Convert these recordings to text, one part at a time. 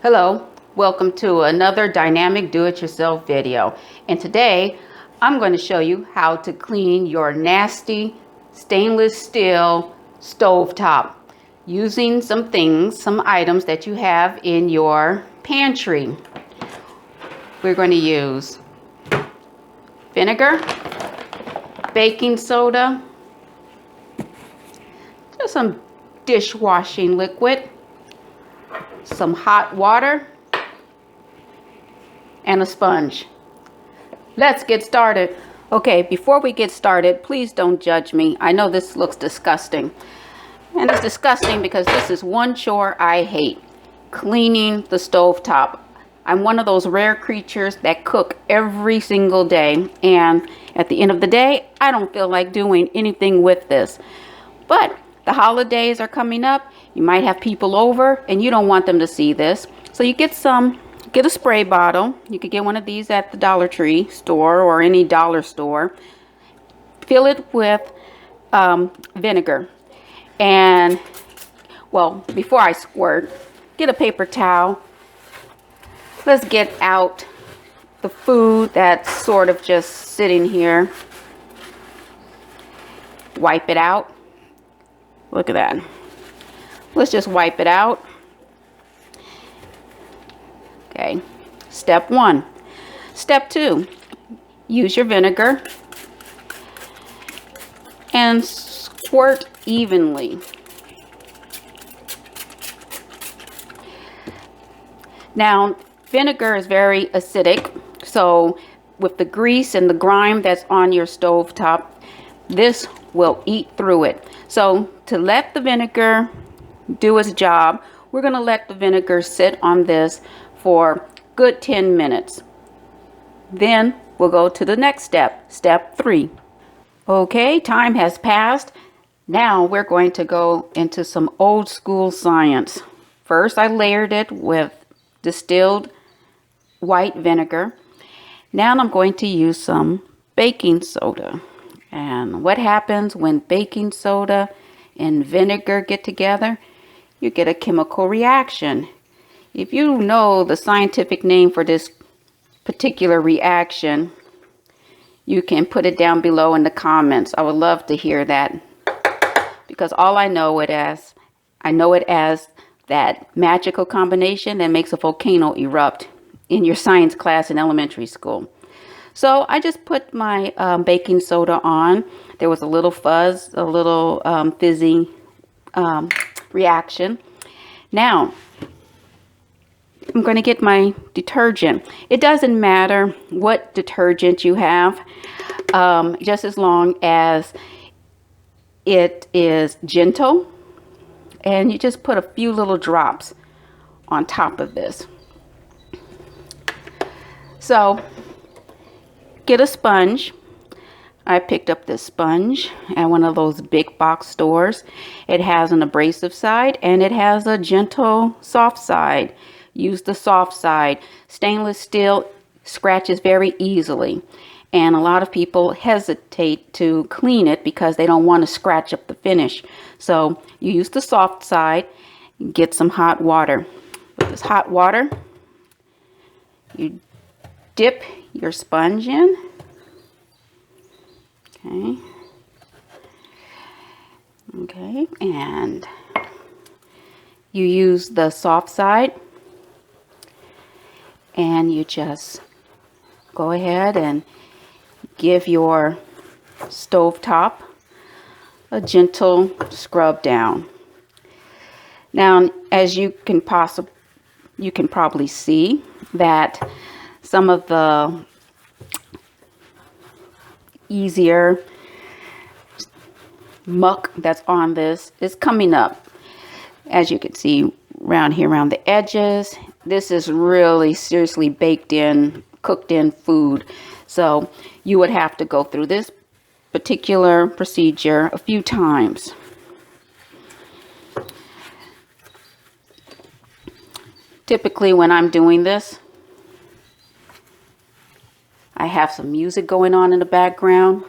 Hello, welcome to another dynamic do-it-yourself video. And today I'm going to show you how to clean your nasty stainless steel stovetop using some items that you have in your pantry. We're going to use vinegar, baking soda, just some dishwashing liquid, some hot water, and a sponge. Let's get started. Okay, before we get started, please don't judge me. I know this looks disgusting. And it's disgusting because this is one chore I hate: cleaning the stovetop. I'm one of those rare creatures that cook every single day, and at the end of the day, I don't feel like doing anything with this. But the holidays are coming up. You might have people over and you don't want them to see this. So you get a spray bottle. You could get one of these at the Dollar Tree store or any dollar store. Fill it with vinegar. And, well, before I squirt, get a paper towel. Let's get out the food that's sort of just sitting here. Wipe it out. Look at that. Let's just wipe it out. Okay, step 1. Step 2, use your vinegar and squirt evenly. Now, vinegar is very acidic, so with the grease and the grime that's on your stovetop, this will eat through it. So to let the vinegar do its job, we're going to let the vinegar sit on this for good 10 minutes. Then we'll go to the next step, step 3. Okay, time has passed. Now we're going to go into some old school science. First, I layered it with distilled white vinegar. Now I'm going to use some baking soda. And what happens when baking soda and vinegar get together? You get a chemical reaction. If you know the scientific name for this particular reaction, you can put it down below in the comments. I would love to hear that, because all I know it as that magical combination that makes a volcano erupt in your science class in elementary school. So I just put my baking soda on. There was a little fuzz, a little fizzy reaction. Now, I'm going to get my detergent. It doesn't matter what detergent you have, just as long as it is gentle. And you just put a few little drops on top of this. So, get a sponge. I picked up this sponge at one of those big box stores. It has an abrasive side and it has a gentle soft side. Use the soft side. Stainless steel scratches very easily, and a lot of people hesitate to clean it because they don't want to scratch up the finish. So you use the soft side. Get some hot water. With this hot water, you dip your sponge in. Okay, and you use the soft side, and you just go ahead and give your stovetop a gentle scrub down. Now, as you can probably see that some of the easier muck that's on this is coming up. As you can see around here, around the edges, this is really seriously baked in, cooked in food. So you would have to go through this particular procedure a few times. Typically when I'm doing this, I have some music going on in the background.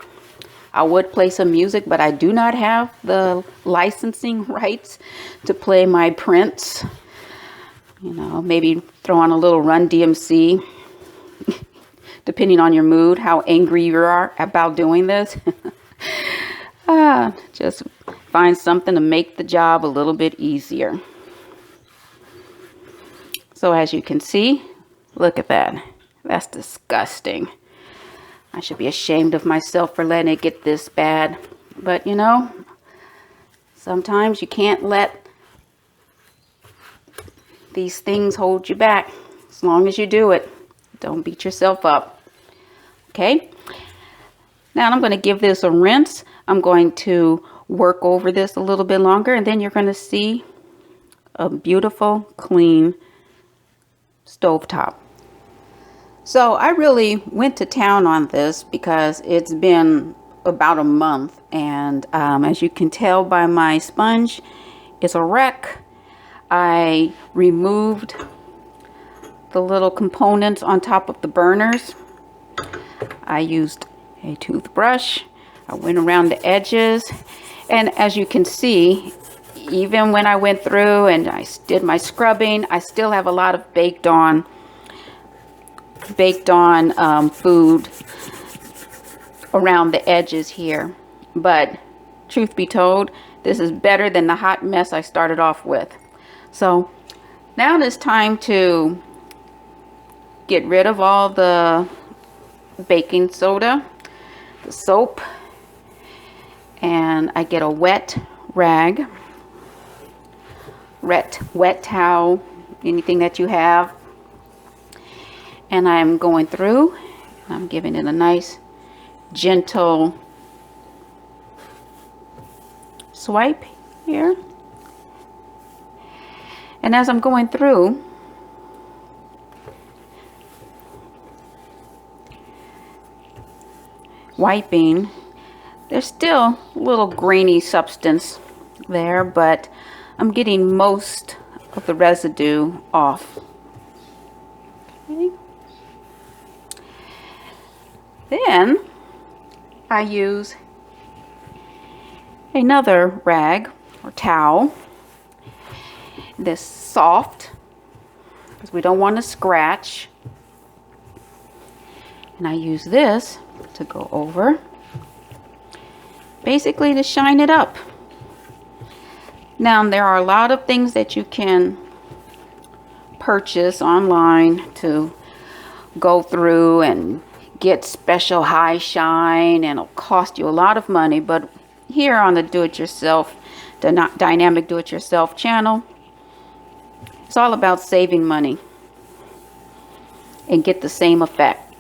I would play some music, but I do not have the licensing rights to play my Prince You know, maybe throw on a little Run DMC, depending on your mood, how angry you are about doing this. Just find something to make the job a little bit easier. So as you can see, look at that. That's disgusting. I should be ashamed of myself for letting it get this bad. But you know, sometimes you can't let these things hold you back. As long as you do it, don't beat yourself up. Okay? Now I'm going to give this a rinse. I'm going to work over this a little bit longer, and then you're going to see a beautiful, clean stovetop. So I really went to town on this because it's been about a month, and as you can tell by my sponge, it's a wreck. I removed the little components on top of the burners. I used a toothbrush. I went around the edges, and as you can see, even when I went through and I did my scrubbing, I still have a lot of baked on food around the edges here. But truth be told, this is better than the hot mess I started off with. So now it's time to get rid of all the baking soda, the soap, and I get a wet rag, wet towel, anything that you have, and I'm going through and I'm giving it a nice gentle swipe here. And as I'm going through, wiping, there's still a little grainy substance there, but I'm getting most of the residue off. Okay. Then I use another rag or towel. This soft, because we don't want to scratch. And I use this to go over, basically to shine it up. Now there are a lot of things that you can purchase online to go through and get special high shine, and it'll cost you a lot of money. But here on the do-it-yourself, the dynamic do-it-yourself channel, it's all about saving money and get the same effect.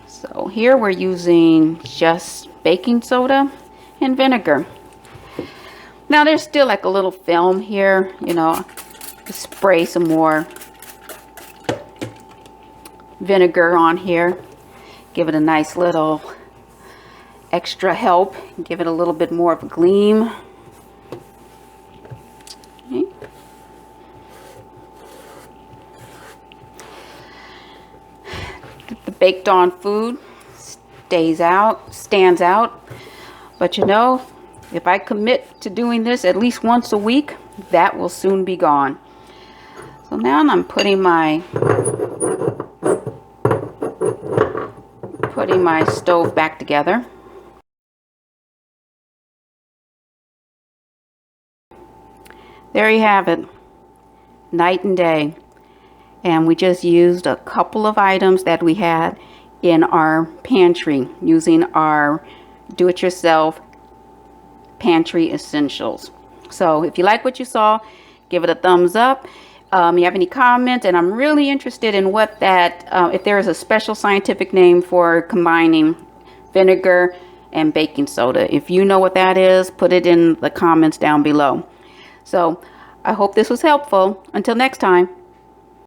So here we're using just baking soda and vinegar. Now there's still like a little film here, you know, spray some more vinegar on here, give it a nice little extra help, give it a little bit more of a gleam. Okay. The baked on food stands out, but you know, if I commit to doing this at least once a week, that will soon be gone. So now I'm putting my stove back together. There you have it, night and day. And we just used a couple of items that we had in our pantry using our do-it-yourself pantry essentials. So if you like what you saw, give it a thumbs up. You have any comments, and I'm really interested in what that, if there is a special scientific name for combining vinegar and baking soda. If you know what that is, put it in the comments down below. So I hope this was helpful. Until next time.